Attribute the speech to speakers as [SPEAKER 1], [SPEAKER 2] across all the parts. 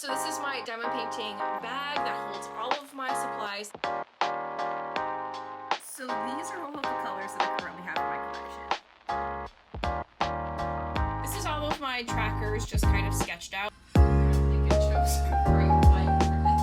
[SPEAKER 1] So this is my diamond painting bag that holds all of my supplies.
[SPEAKER 2] So these are all of the colors that I currently have in my collection.
[SPEAKER 1] This is all of my trackers just kind of sketched out. I think I chose a great white for this.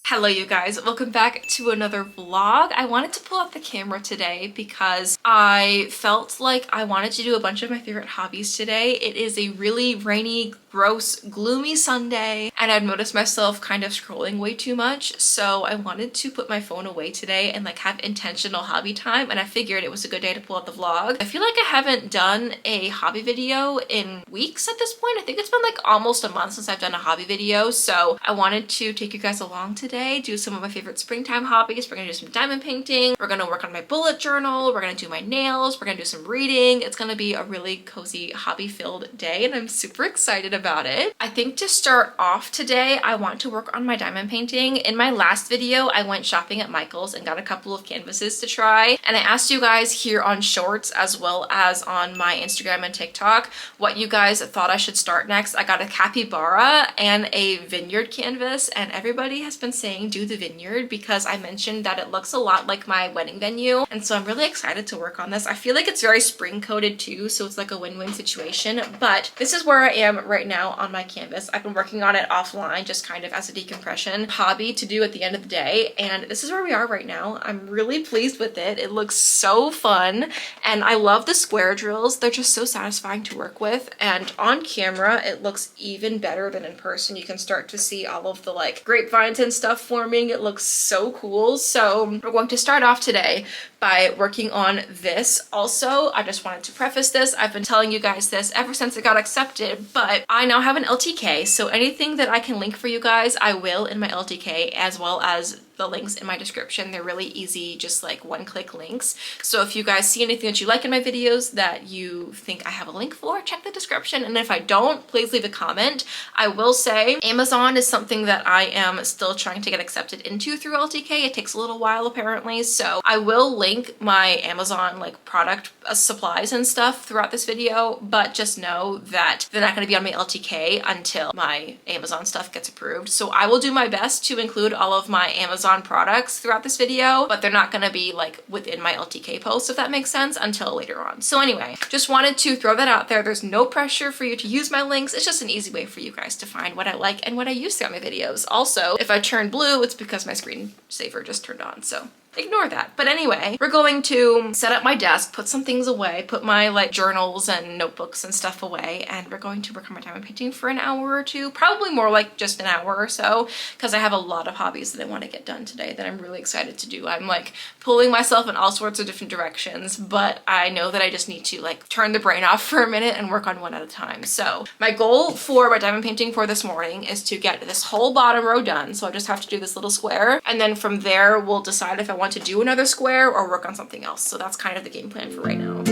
[SPEAKER 1] Hello you guys, welcome back to another vlog. I wanted to pull out the camera today because I felt like I wanted to do a bunch of my favorite hobbies today. It is a really rainy, gross, gloomy Sunday and I've noticed myself kind of scrolling way too much, so I wanted to put my phone away today and like have intentional hobby time, and I figured it was a good day to pull out the vlog. I feel like I haven't done a hobby video in weeks at this point. I think it's been like almost a month since I've done a hobby video, so I wanted to take you guys along today, do some of my favorite springtime hobbies. We're gonna do some diamond painting, we're gonna work on my bullet journal, we're gonna do my nails, we're gonna do some reading. It's gonna be a really cozy hobby filled day and I'm super excited about it. I think to start off today, I want to work on my diamond painting. In my last video, I went shopping at Michael's and got a couple of canvases to try, and I asked you guys here on shorts as well as on my Instagram and TikTok what you guys thought I should start next. I got a capybara and a vineyard canvas, and everybody has been saying do the vineyard because I mentioned that it looks a lot like my wedding venue, and so I'm really excited to work on this. I feel like it's very spring coated too, so it's like a win-win situation. But this is where I am right now on my canvas. I've been working on it offline just kind of as a decompression hobby to do at the end of the day, and this is where we are right now. I'm really pleased with it. It looks so fun and I love the square drills. They're just so satisfying to work with, and on camera it looks even better than in person. You can start to see all of the like grapevines and stuff forming. It looks so cool. So we're going to start off today by working on this. Also, I just wanted to preface this. I've been telling you guys this ever since it got accepted, but I now have an LTK, so anything that I can link for you guys, I will in my LTK, as well as the links in my description. They're really easy, just like one-click links. So if you guys see anything that you like in my videos that you think I have a link for, check the description. And if I don't, please leave a comment. I will say Amazon is something that I am still trying to get accepted into through LTK. It takes a little while apparently. So I will link my Amazon like product supplies and stuff throughout this video, but just know that they're not going to be on my LTK until my Amazon stuff gets approved. So I will do my best to include all of my Amazon products throughout this video, but they're not going to be like within my LTK post, if that makes sense, until later on. So anyway, just wanted to throw that out there. There's no pressure for you to use my links. It's just an easy way for you guys to find what I like and what I use throughout my videos. Also, if I turn blue, it's because my screensaver just turned on, so ignore that. But anyway, we're going to set up my desk, put some things away, put my like journals and notebooks and stuff away, and we're going to work on my diamond painting for an hour or two, probably more like just an hour or so, because I have a lot of hobbies that I want to get done today that I'm really excited to do. I'm like pulling myself in all sorts of different directions, but I know that I just need to like turn the brain off for a minute and work on one at a time. So my goal for my diamond painting for this morning is to get this whole bottom row done. So I just have to do this little square, and then from there we'll decide if I want to do another square or work on something else. So that's kind of the game plan for right now.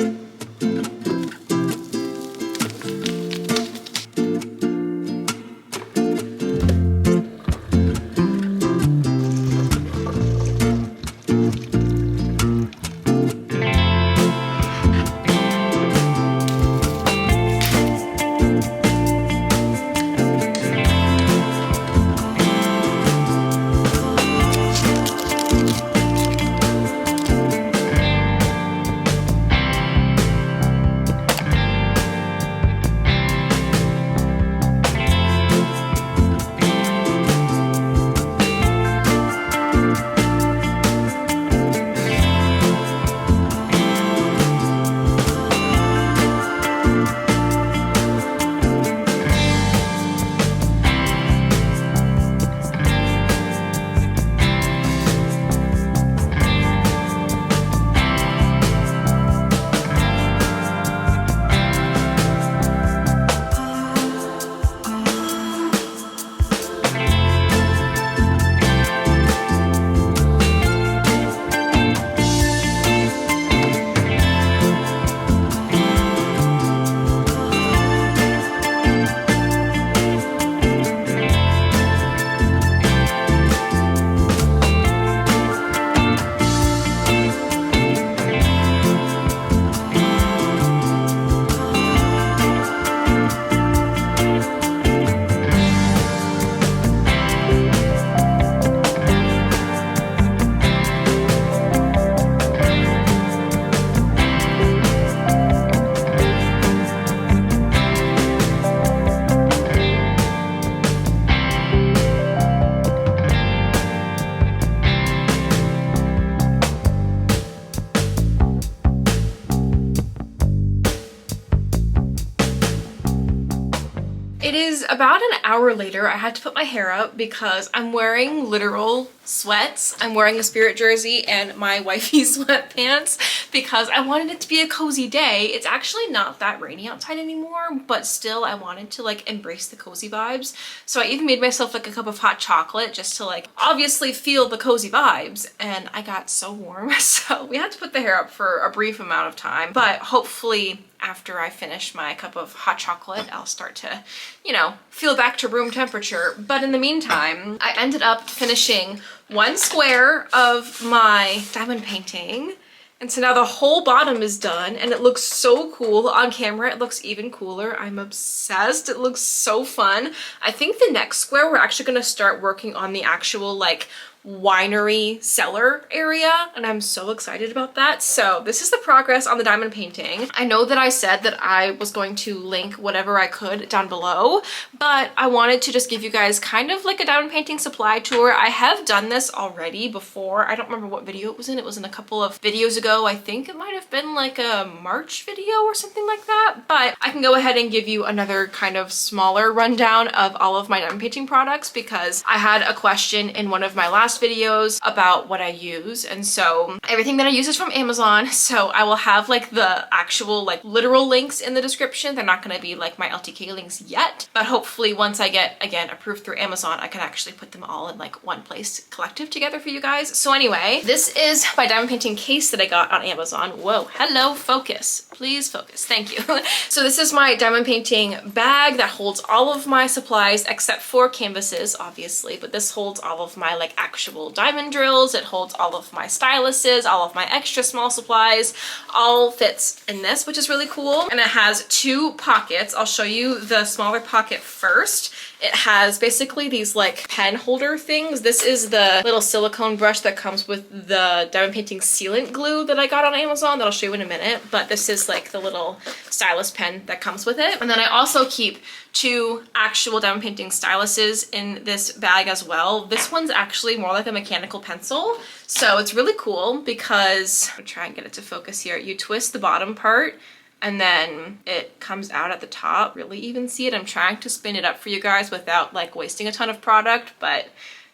[SPEAKER 1] about an hour later. I had to put my hair up because I'm wearing literal sweats. I'm wearing a Spirit jersey and my wifey sweatpants because I wanted it to be a cozy day. It's actually not that rainy outside anymore, but still I wanted to like embrace the cozy vibes. So I even made myself like a cup of hot chocolate just to like obviously feel the cozy vibes, and I got so warm. So we had to put the hair up for a brief amount of time, but hopefully after I finish my cup of hot chocolate, I'll start to, you know, feel back to room temperature. But in the meantime, I ended up finishing one square of my diamond painting. And so now the whole bottom is done and it looks so cool. On camera, it looks even cooler. I'm obsessed. It looks so fun. I think the next square, we're actually gonna start working on the actual like winery cellar area, and I'm so excited about that. So this is the progress on the diamond painting. I know that I said that I was going to link whatever I could down below, but I wanted to just give you guys kind of like a diamond painting supply tour. I have done this already before. I don't remember what video it was in. It was in a couple of videos ago. I think it might have been like a March video or something like that, but I can go ahead and give you another kind of smaller rundown of all of my diamond painting products because I had a question in one of my last videos about what I use, and so everything that I use is from Amazon. So I will have like the actual like literal links in the description. They're not going to be like my LTK links yet, but hopefully once I get again approved through Amazon, I can actually put them all in like one place collective together for you guys. So anyway, this is my diamond painting case that I got on Amazon. Whoa, hello, focus, please focus, thank you. So this is my diamond painting bag that holds all of my supplies except for canvases, obviously, but this holds all of my like actual diamond drills. It holds all of my styluses, all of my extra small supplies, all fits in this, which is really cool. And it has two pockets. I'll show you the smaller pocket first. It has basically these like pen holder things. This is the little silicone brush that comes with the diamond painting sealant glue that I got on Amazon that I'll show you in a minute, but this is like the little stylus pen that comes with it. And then I also keep two actual diamond painting styluses in this bag as well. This one's actually more like a mechanical pencil, so it's really cool because, I'm gonna try and get it to focus here. You twist the bottom part and then it comes out at the top. Really even see it. I'm trying to spin it up for you guys without like wasting a ton of product, but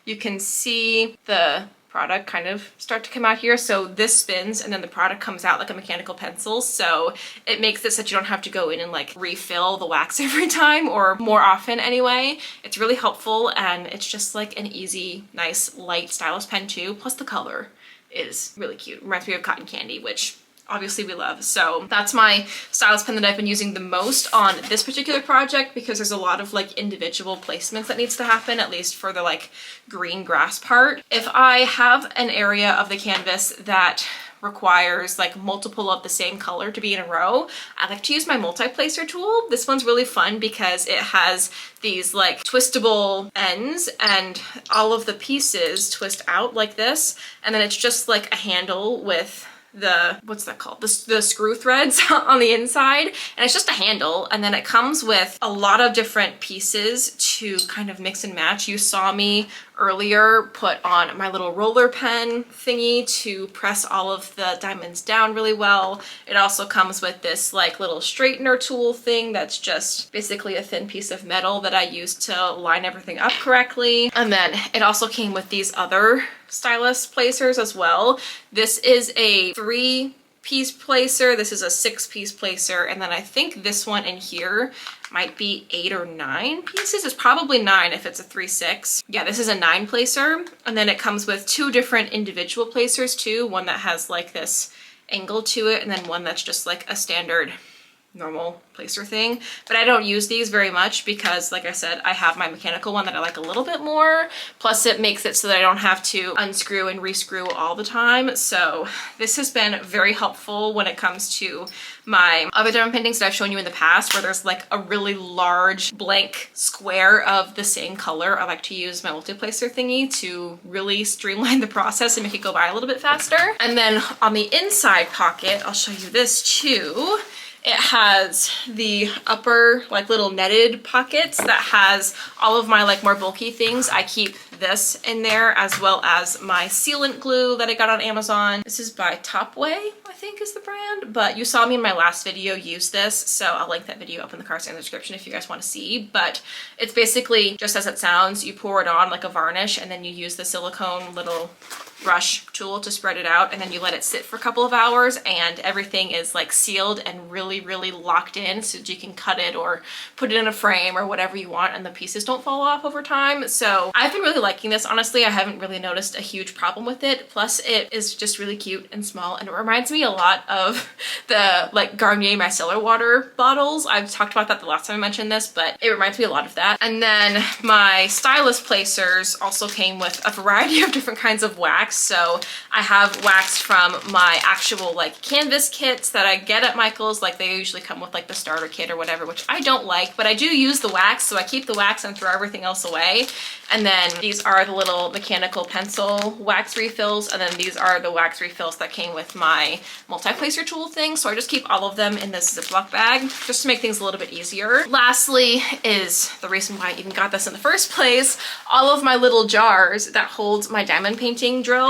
[SPEAKER 1] you can see the product kind of start to come out here. So this spins and then the product comes out like a mechanical pencil. So it makes it so that you don't have to go in and like refill the wax every time, or more often anyway. It's really helpful, and it's just like an easy, nice, light stylus pen too. Plus the color is really cute. Reminds me of cotton candy, which obviously we love. So that's my stylus pen that I've been using the most on this particular project because there's a lot of like individual placements that needs to happen, at least for the like green grass part. If I have an area of the canvas that requires like multiple of the same color to be in a row, I like to use my multi-placer tool. This one's really fun because it has these like twistable ends and all of the pieces twist out like this, and then it's just like a handle with the, what's that called? The screw threads on the inside, and it's just a handle, and then it comes with a lot of different pieces to kind of mix and match. You saw me earlier put on my little roller pen thingy to press all of the diamonds down really well. It also comes with this like little straightener tool thing that's just basically a thin piece of metal that I use to line everything up correctly. And then it also came with these other stylus placers as well. This is a 3-piece placer, this is a 6-piece placer, and then I think this one in here might be 8 or 9 pieces. It's probably 9 if it's a 3-6. Yeah, this is a 9 placer, and then it comes with 2 different individual placers too, one that has like this angle to it, and then one that's just like a standard normal placer thing. But I don't use these very much because, like I said, I have my mechanical one that I like a little bit more. Plus it makes it so that I don't have to unscrew and rescrew all the time. So this has been very helpful when it comes to my other diamond paintings that I've shown you in the past, where there's like a really large blank square of the same color. I like to use my multi-placer thingy to really streamline the process and make it go by a little bit faster. And then on the inside pocket, I'll show you this too. It has the upper like little netted pockets that has all of my like more bulky things. I keep this in there as well as my sealant glue that I got on Amazon. This is by Topway, I think is the brand, but you saw me in my last video use this, so I'll link that video up in the cards and the description if you guys want to see. But it's basically just as it sounds. You pour it on like a varnish and then you use the silicone little brush tool to spread it out, and then you let it sit for a couple of hours and everything is like sealed and really locked in so that you can cut it or put it in a frame or whatever you want and the pieces don't fall off over time. So I've been really liking this. Honestly, I haven't really noticed a huge problem with it. Plus it is just really cute and small, and it reminds me a lot of the like Garnier micellar water bottles. I've talked about that the last time I mentioned this, but it reminds me a lot of that. And then my stylus placers also came with a variety of different kinds of wax. So I have wax from my actual like canvas kits that I get at Michael's. Like they usually come with like the starter kit or whatever, which I don't like, but I do use the wax. So I keep the wax and throw everything else away. And then these are the little mechanical pencil wax refills. And then these are the wax refills that came with my multi-placer tool thing. So I just keep all of them in this Ziploc bag just to make things a little bit easier. Lastly is the reason why I even got this in the first place, all of my little jars that hold my diamond painting drills.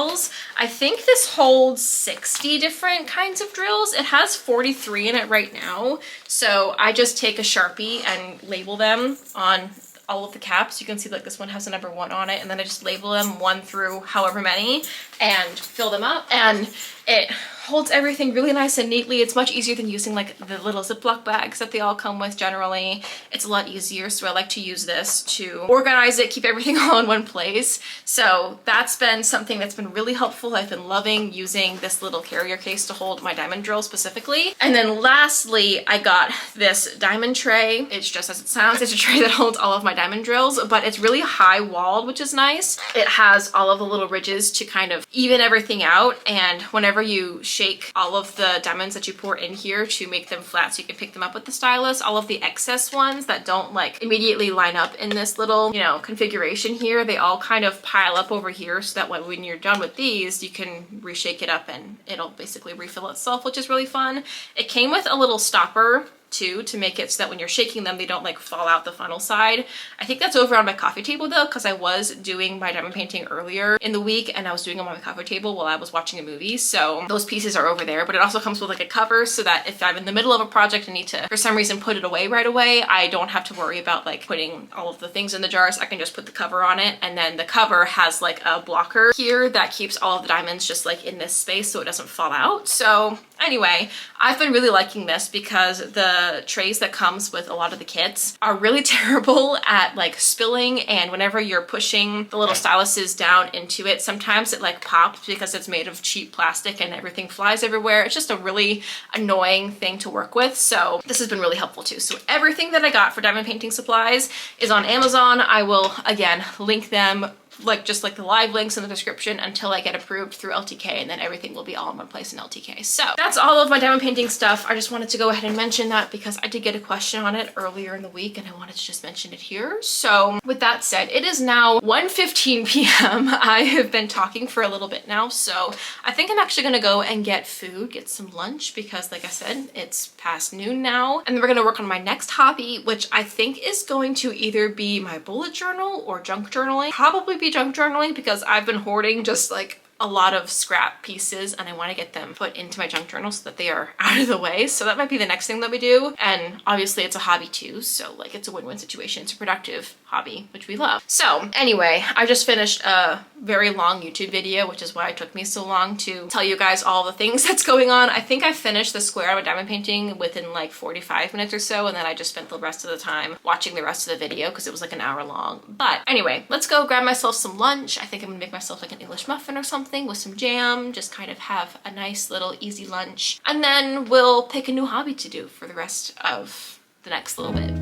[SPEAKER 1] I think this holds 60 different kinds of drills. It has 43 in it right now. So I just take a Sharpie and label them on all of the caps. You can see like this one has a number 1 on it, and then I just label them 1 through however many and fill them up, and it holds everything really nice and neatly. It's much easier than using like the little Ziploc bags that they all come with generally. It's a lot easier, so I like to use this to organize it, keep everything all in one place. So that's been something that's been really helpful. I've been loving using this little carrier case to hold my diamond drill specifically. And then lastly, I got this diamond tray. It's just as it sounds. It's a tray that holds all of my diamond drills, but it's really high walled, which is nice. It has all of the little ridges to kind of even everything out, and whenever you shake all of the diamonds that you pour in here to make them flat so you can pick them up with the stylus, all of the excess ones that don't like immediately line up in this little, you know, configuration here, they all kind of pile up over here, so that when you're done with these, you can reshake it up and it'll basically refill itself, which is really fun. It came with a little stopper too to make it so that when you're shaking them they don't like fall out the funnel side. I think that's over on my coffee table though, because I was doing my diamond painting earlier in the week and I was doing them on my coffee table while I was watching a movie, so those pieces are over there. But it also comes with like a cover so that if I'm in the middle of a project and need to for some reason put it away right away, I don't have to worry about like putting all of the things in the jars. I can just put the cover on it, and then the cover has like a blocker here that keeps all of the diamonds just like in this space so it doesn't fall out. So anyway, I've been really liking this because the trays that comes with a lot of the kits are really terrible at like spilling, and whenever you're pushing the little styluses down into it, sometimes it like pops because it's made of cheap plastic and everything flies everywhere. It's just a really annoying thing to work with. So this has been really helpful too. So everything that I got for diamond painting supplies is on Amazon. I will again link them like just like the live links in the description until I get approved through LTK, and then everything will be all in one place in LTK. So that's all of my diamond painting stuff. I just wanted to go ahead and mention that because I did get a question on it earlier in the week and I wanted to just mention it here. So with that said, it is now 1:15 p.m. I have been talking for a little bit now, so I think I'm actually gonna go and get food, get some lunch, because like I said, it's past noon now, and then we're gonna work on my next hobby, which I think is going to either be my bullet journal or junk journaling. Probably be junk journaling because I've been hoarding just like a lot of scrap pieces and I want to get them put into my junk journal so that they are out of the way. So that might be the next thing that we do. And obviously it's a hobby too, so like it's a win-win situation. It's a productive hobby, which we love. So anyway, I just finished a very long YouTube video, which is why it took me so long to tell you guys all the things that's going on. I think I finished the square of a diamond painting within like 45 minutes or so, and then I just spent the rest of the time watching the rest of the video because it was like an hour long. But anyway, let's go grab myself some lunch. I think I'm gonna make myself like an English muffin or something with some jam, just kind of have a nice little easy lunch, and then we'll pick a new hobby to do for the rest of the next little bit.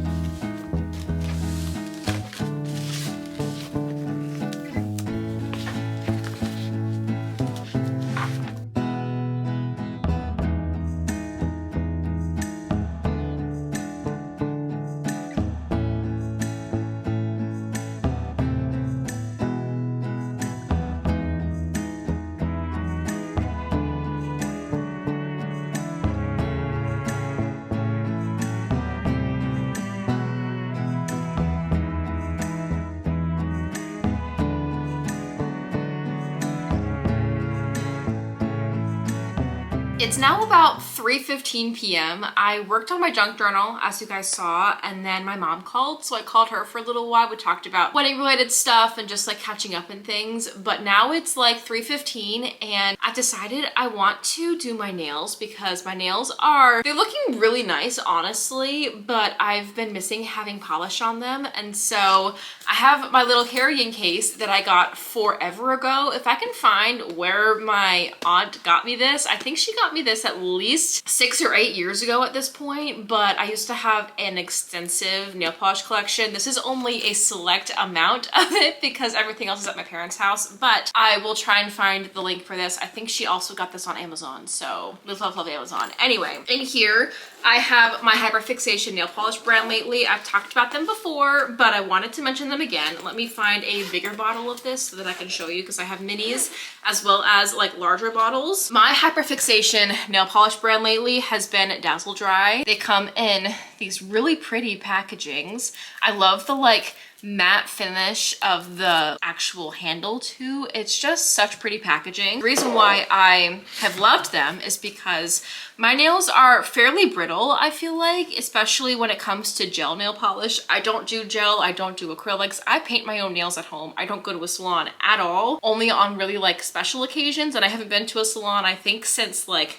[SPEAKER 1] It's now about 3:15 p.m. I worked on my junk journal, as you guys saw, and then my mom called, so I called her for a little while. We talked about wedding related stuff and just like catching up and things, but now it's like 3:15 and I've decided I want to do my nails because my nails they're looking really nice, honestly, but I've been missing having polish on them, and so I have my little carrying case that I got forever ago. If I can find where my aunt got me this, I think she got me this at least 6 or 8 years ago at this point, but I used to have an extensive nail polish collection. This is only a select amount of it because everything else is at my parents' house, but I will try and find the link for this. I think she also got this on Amazon, so love Amazon. Anyway, in here I have my Hyperfixation nail polish brand lately. I've talked about them before, but I wanted to mention them again. Let me find a bigger bottle of this so that I can show you, because I have minis as well as like larger bottles. My Hyperfixation nail polish brand lately has been Dazzle Dry. They come in these really pretty packagings. I love the like matte finish of the actual handle too. It's just such pretty packaging. The reason why I have loved them is because my nails are fairly brittle, I feel like, especially when it comes to gel nail polish. I don't do gel, I don't do acrylics. I paint my own nails at home. I don't go to a salon at all, only on really like special occasions, and I haven't been to a salon I think since like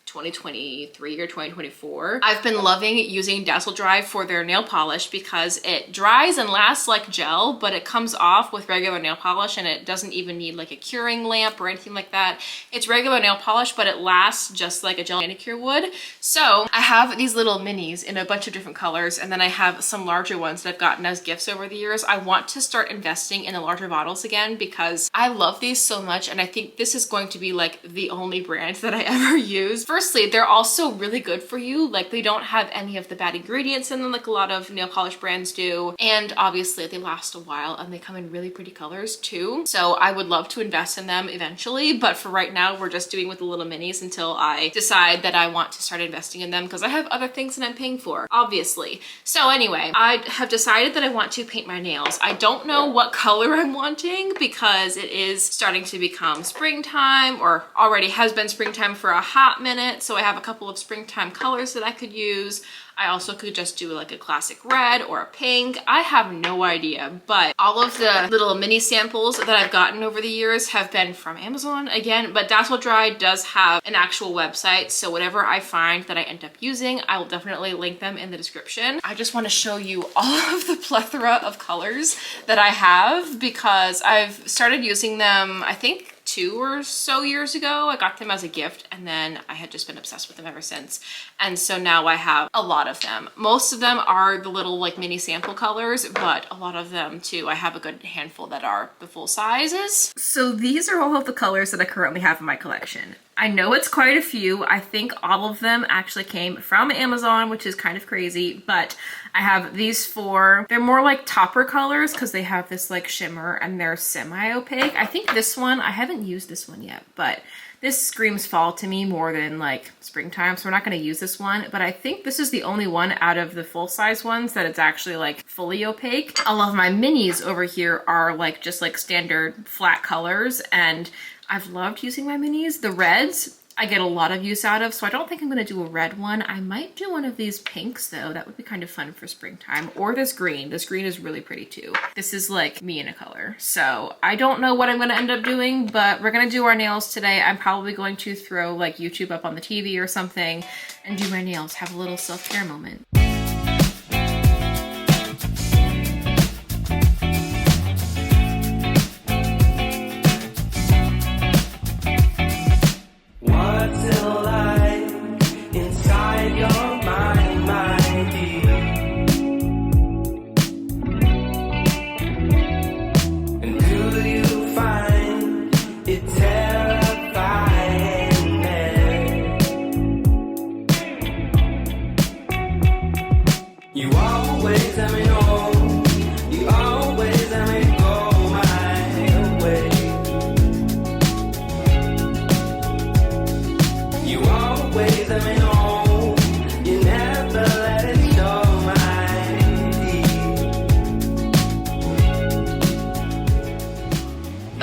[SPEAKER 1] 2023 or 2024. I've been loving using Dazzle Dry for their nail polish because it dries and lasts like gel, but it comes off with regular nail polish and it doesn't even need like a curing lamp or anything like that. It's regular nail polish, but it lasts just like a gel manicure would. So I have these little minis in a bunch of different colors, and then I have some larger ones that I've gotten as gifts over the years. I want to start investing in the larger bottles again because I love these so much, and I think this is going to be like the only brand that I ever use. Firstly, they're also really good for you. Like, they don't have any of the bad ingredients in them like a lot of nail polish brands do. And obviously they last a while and they come in really pretty colors too. So I would love to invest in them eventually, but for right now, we're just doing with the little minis until I decide that I want to start investing in them because I have other things that I'm paying for, obviously. So anyway, I have decided that I want to paint my nails. I don't know what color I'm wanting because it is starting to become springtime, or already has been springtime for a hot minute. So I have a couple of springtime colors that I could use. I also could just do like a classic red or a pink. I have no idea, but all of the little mini samples that I've gotten over the years have been from Amazon again, but Dazzle Dry does have an actual website. So whatever I find that I end up using, I will definitely link them in the description. I just want to show you all of the plethora of colors that I have because I've started using them, I think 2 or so years ago. I got them as a gift and then I had just been obsessed with them ever since. And so now I have a lot of them. Most of them are the little like mini sample colors, but a lot of them too, I have a good handful that are the full sizes. So these are all of the colors that I currently have in my collection. I know it's quite a few. I think all of them actually came from Amazon, which is kind of crazy, but I have these 4. They're more like topper colors because they have this like shimmer and they're semi-opaque. I think this one, I haven't used this one yet, but this screams fall to me more than like springtime, so we're not going to use this one, but I think this is the only one out of the full-size ones that it's actually like fully opaque. All of my minis over here are like just like standard flat colors, and I've loved using my minis. The reds I get a lot of use out of, so I don't think I'm going to do a red one. I might do one of these pinks though. That would be kind of fun for springtime. Or this green. This green is really pretty too. This is like me in a color. So I don't know what I'm going to end up doing, but we're going to do our nails today. I'm probably going to throw like YouTube up on the TV or something and do my nails. Have a little self-care moment.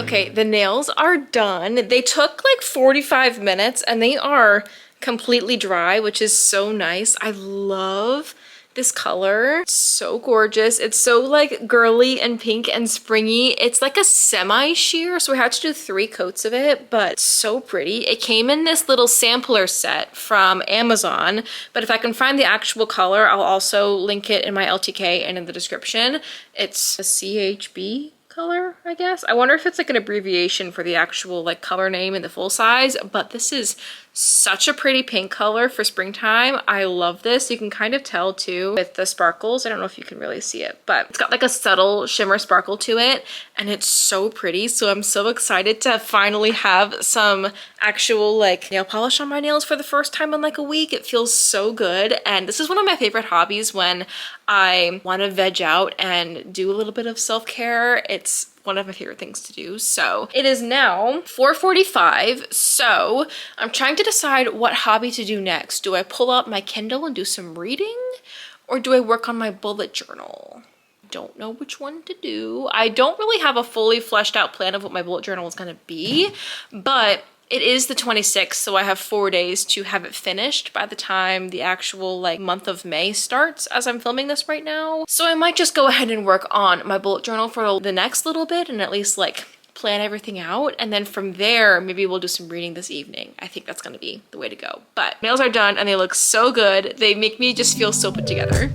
[SPEAKER 1] Okay, the nails are done. They took like 45 minutes and they are completely dry, which is so nice. I love this color. It's so gorgeous. It's so like girly and pink and springy. It's like a semi-sheer, so we had to do 3 coats of it, but so pretty. It came in this little sampler set from Amazon, but if I can find the actual color, I'll also link it in my LTK and in the description. It's a CHB color, I guess. I wonder if it's like an abbreviation for the actual like color name in the full size, but this is such a pretty pink color for springtime. I love this. You can kind of tell too with the sparkles. I don't know if you can really see it, but it's got like a subtle shimmer sparkle to it and it's so pretty. So I'm so excited to finally have some actual like nail polish on my nails for the first time in like a week. It feels so good. And this is one of my favorite hobbies when I want to veg out and do a little bit of self-care. It's one of my favorite things to do. So it is now 4:45. So I'm trying to decide what hobby to do next. Do I pull out my Kindle and do some reading, or do I work on my bullet journal? Don't know which one to do. I don't really have a fully fleshed out plan of what my bullet journal is going to be, but it is the 26th, so I have 4 days to have it finished by the time the actual like month of May starts as I'm filming this right now. So I might just go ahead and work on my bullet journal for the next little bit and at least like plan everything out. And then from there, maybe we'll do some reading this evening. I think that's gonna be the way to go. But nails are done and they look so good. They make me just feel so put together.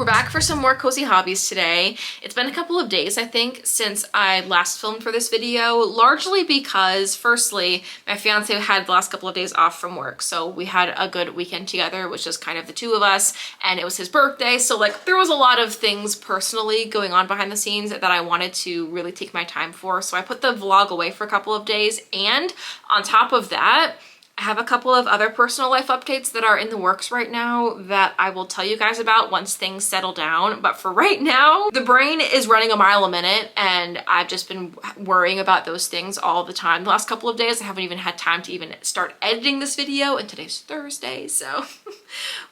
[SPEAKER 1] Back for some more cozy hobbies today. It's been a couple of days, I think, since I last filmed for this video, largely because, firstly, my fiance had the last couple of days off from work, so we had a good weekend together, which was kind of the 2 of us, and it was his birthday, so like there was a lot of things personally going on behind the scenes that I wanted to really take my time for, so I put the vlog away for a couple of days, and on top of that, I have a couple of other personal life updates that are in the works right now that I will tell you guys about once things settle down. But for right now, the brain is running a mile a minute and I've just been worrying about those things all the time. The last couple of days, I haven't even had time to even start editing this video, and today's Thursday, so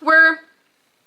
[SPEAKER 1] we're,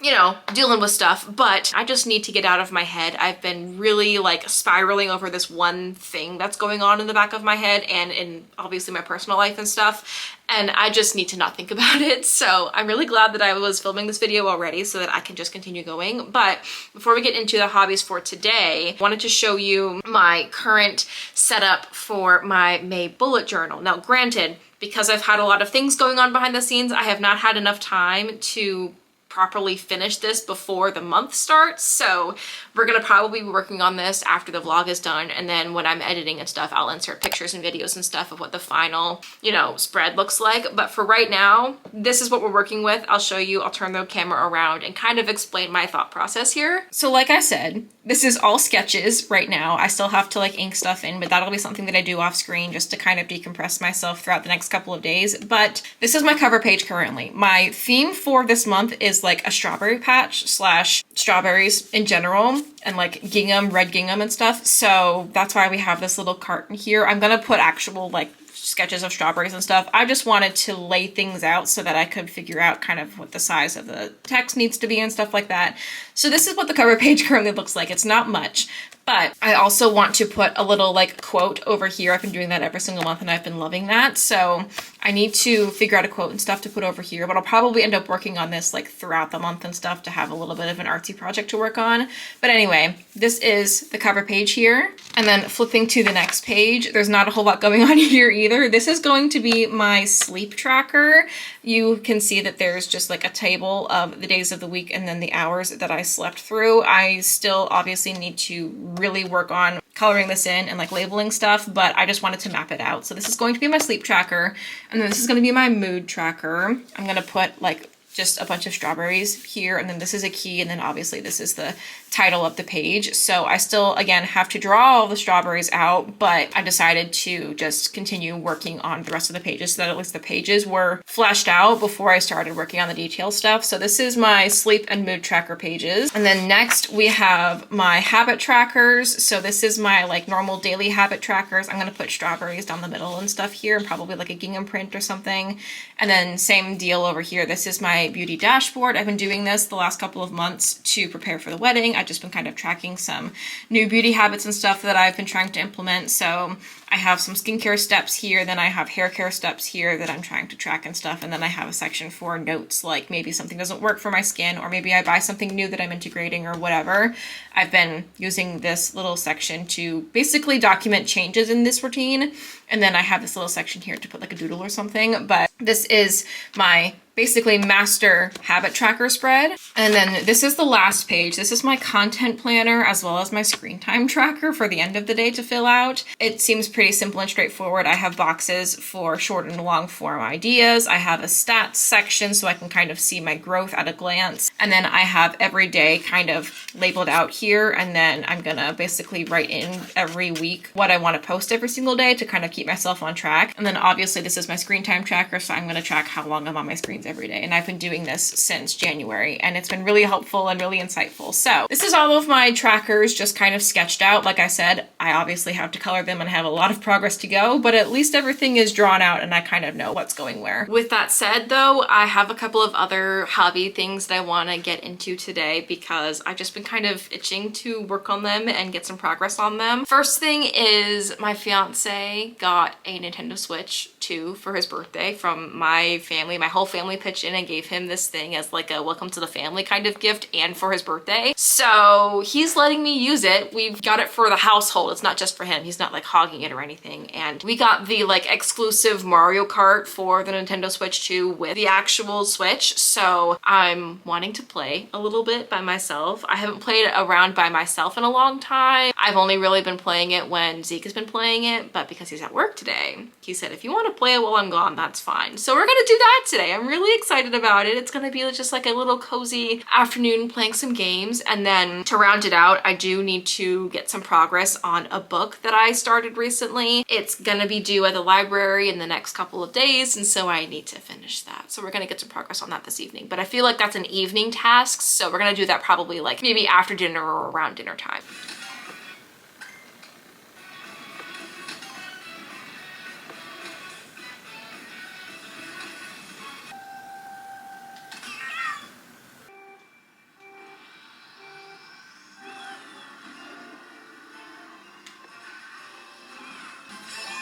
[SPEAKER 1] you know, dealing with stuff, but I just need to get out of my head. I've been really like spiraling over this one thing that's going on in the back of my head and in obviously my personal life and stuff. And I just need to not think about it. So I'm really glad that I was filming this video already so that I can just continue going. But before we get into the hobbies for today, I wanted to show you my current setup for my May bullet journal. Now, granted, because I've had a lot of things going on behind the scenes, I have not had enough time to properly finish this before the month starts. So we're gonna probably be working on this after the vlog is done. And then when I'm editing and stuff, I'll insert pictures and videos and stuff of what the final, you know, spread looks like. But for right now, this is what we're working with. I'll show you, I'll turn the camera around and kind of explain my thought process here. So like I said, this is all sketches right now. I still have to like ink stuff in, but that'll be something that I do off screen just to kind of decompress myself throughout the next couple of days. But this is my cover page currently. My theme for this month is like a strawberry patch slash strawberries in general and like gingham, red gingham and stuff. So that's why we have this little carton here. I'm gonna put actual like sketches of strawberries and stuff. I just wanted to lay things out so that I could figure out kind of what the size of the text needs to be and stuff like that. So this is what the cover page currently looks like. It's not much, but I also want to put a little like quote over here. I've been doing that every single month and I've been loving that. So I need to figure out a quote and stuff to put over here, but I'll probably end up working on this like throughout the month and stuff to have a little bit of an artsy project to work on. But anyway, this is the cover page here. And then flipping to the next page, there's not a whole lot going on here either. This is going to be my sleep tracker. You can see that there's just like a table of the days of the week and then the hours that I slept through. I still obviously need to really work on coloring this in and like labeling stuff, but I just wanted to map it out. So this is going to be my sleep tracker, and then this is going to be my mood tracker. I'm going to put like just a bunch of strawberries here, and then this is a key, and then obviously this is the title of the page. So I still, again, have to draw all the strawberries out, but I decided to just continue working on the rest of the pages so that at least the pages were fleshed out before I started working on the detail stuff. So this is my sleep and mood tracker pages. And then next we have my habit trackers. So this is my like normal daily habit trackers. I'm gonna put strawberries down the middle and stuff here, and probably like a gingham print or something. And then same deal over here. This is my beauty dashboard. I've been doing this the last couple of months to prepare for the wedding. I've just been kind of tracking some new beauty habits and stuff that I've been trying to implement. So I have some skincare steps here, then I have hair care steps here that I'm trying to track and stuff, and then I have a section for notes, like maybe something doesn't work for my skin, or maybe I buy something new that I'm integrating or whatever. I've been using this little section to basically document changes in this routine, and then I have this little section here to put like a doodle or something. But this is my basically master habit tracker spread. And then this is the last page. This is my content planner as well as my screen time tracker for the end of the day to fill out. It seems pretty simple and straightforward. I have boxes for short and long form ideas. I have a stats section so I can kind of see my growth at a glance. And then I have every day kind of labeled out here. And then I'm gonna basically write in every week what I want to post every single day to kind of keep myself on track. And then obviously this is my screen time tracker, so I'm gonna track how long I'm on my screens every day. And I've been doing this since January, and it's been really helpful and really insightful. So this is all of my trackers just kind of sketched out. Like I said, I obviously have to color them and have a lot of progress to go, but at least everything is drawn out and I kind of know what's going where. With that said though, I have a couple of other hobby things that I want to get into today because I've just been kind of itching to work on them and get some progress on them. First thing is my fiance got a Nintendo Switch 2 for his birthday from my family. My whole family pitched in and gave him this thing as like a welcome to the family kind of gift and for his birthday. So he's letting me use it. We've got it for the household. It's not just for him. He's not like hogging it or anything. And we got the like exclusive Mario Kart for the Nintendo Switch 2 with the actual Switch. So I'm wanting to play a little bit by myself. I haven't played around by myself in a long time. I've only really been playing it when Zeke has been playing it, but because he's at work today, he said, if you want to play it while I'm gone, that's fine. So we're gonna do that today. I'm really excited about it. It's gonna be just like a little cozy afternoon playing some games. And then to round it out, I do need to get some progress on a book that I started recently. It's gonna be due at the library in the next couple of days, and so I need to finish that. So we're gonna get some progress on that this evening. But I feel like that's an evening task, so we're gonna do that probably like maybe after dinner or around dinner time.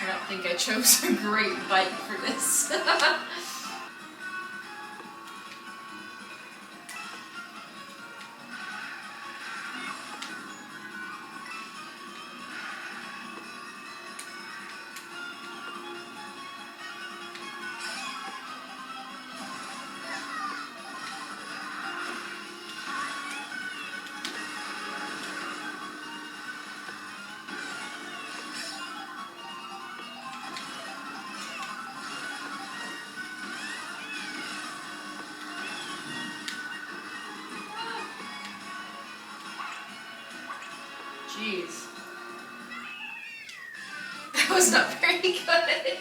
[SPEAKER 1] I don't think I chose a great bike for this. Jeez. That was not very good.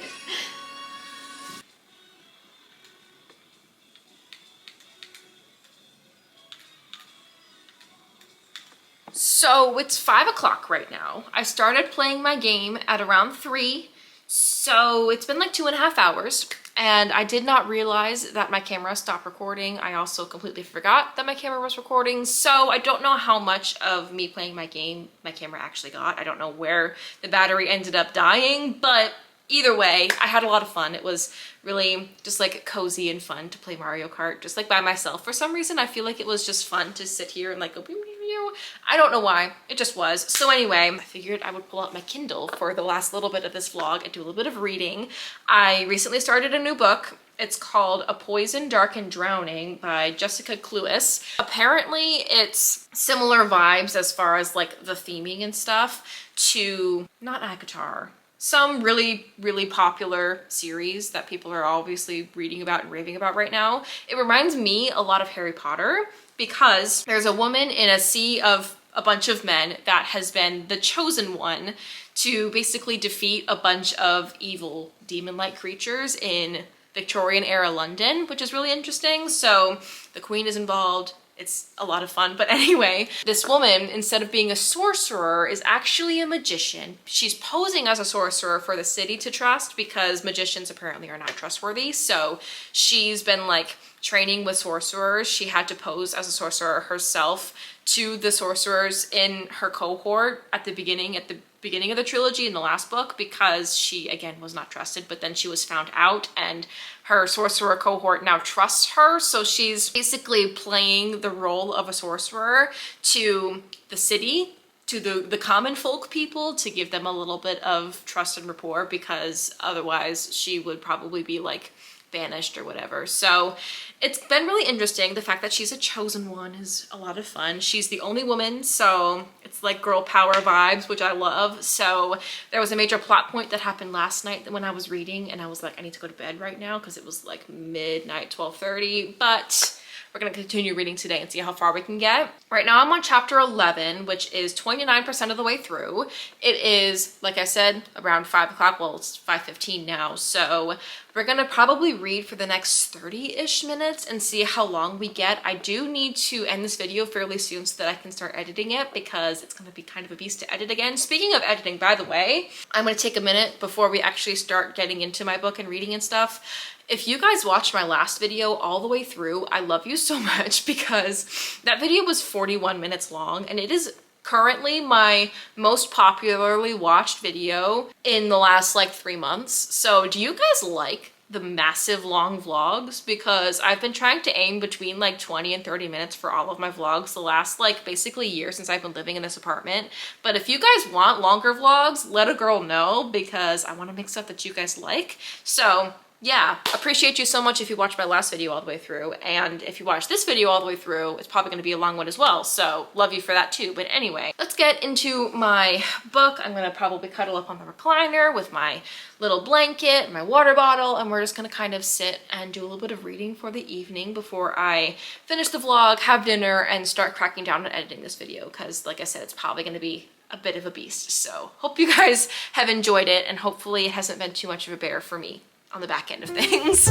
[SPEAKER 1] So it's 5 o'clock right now. I started playing my game at around 3, so it's been like 2.5 hours. And I did not realize that my camera stopped recording. I also completely forgot that my camera was recording. So I don't know how much of me playing my game my camera actually got. I don't know where the battery ended up dying, but either way, I had a lot of fun. It was really just like cozy and fun to play Mario Kart just like by myself. For some reason, I feel like it was just fun to sit here and like go pew, pew, pew. I don't know why, it just was. So anyway, I figured I would pull out my Kindle for the last little bit of this vlog and do a little bit of reading. I recently started a new book. It's called A Poison, Dark, and Drowning by Jessica Cluess. Apparently it's similar vibes as far as like the theming and stuff to, not ACOTAR, some really, really popular series that people are obviously reading about and raving about right now. It reminds me a lot of Harry Potter because there's a woman in a sea of a bunch of men that has been the chosen one to basically defeat a bunch of evil demon-like creatures in Victorian era London, which is really interesting. So the Queen is involved. It's a lot of fun. But anyway, this woman, instead of being a sorcerer, is actually a magician. She's posing as a sorcerer for the city to trust because magicians apparently are not trustworthy. So she's been like training with sorcerers. She had to pose as a sorcerer herself to the sorcerers in her cohort at the beginning of the trilogy in the last book because she again was not trusted, but then she was found out and her sorcerer cohort now trusts her. So she's basically playing the role of a sorcerer to the city, to the common folk people, to give them a little bit of trust and rapport, because otherwise she would probably be like banished or whatever. So it's been really interesting. The fact that she's a chosen one is a lot of fun. She's the only woman, so it's like girl power vibes, which I love. So there was a major plot point that happened last night when I was reading, and I was like, I need to go to bed right now because it was like midnight, 12:30, but we're gonna continue reading today and see how far we can get. Right now I'm on chapter 11, which is 29% of the way through. It is, like I said, around 5 o'clock. Well, it's 5:15 now. So we're gonna probably read for the next 30-ish minutes and see how long we get. I do need to end this video fairly soon so that I can start editing it because it's gonna be kind of a beast to edit again. Speaking of editing, by the way, I'm gonna take a minute before we actually start getting into my book and reading and stuff. If you guys watched my last video all the way through, I love you so much because that video was 41 minutes long and it is currently my most popularly watched video in the last like 3 months. So do you guys like the massive long vlogs? Because I've been trying to aim between like 20 and 30 minutes for all of my vlogs the last like basically year since I've been living in this apartment. But if you guys want longer vlogs, let a girl know because I want to make stuff that you guys like. So yeah, appreciate you so much if you watched my last video all the way through, and if you watch this video all the way through, it's probably going to be a long one as well, so love you for that too. But anyway, let's get into my book. I'm going to probably cuddle up on the recliner with my little blanket, my water bottle, and we're just going to kind of sit and do a little bit of reading for the evening before I finish the vlog, have dinner, and start cracking down on editing this video, because like I said, it's probably going to be a bit of a beast. So hope you guys have enjoyed it, and hopefully it hasn't been too much of a bear for me on the back end of things.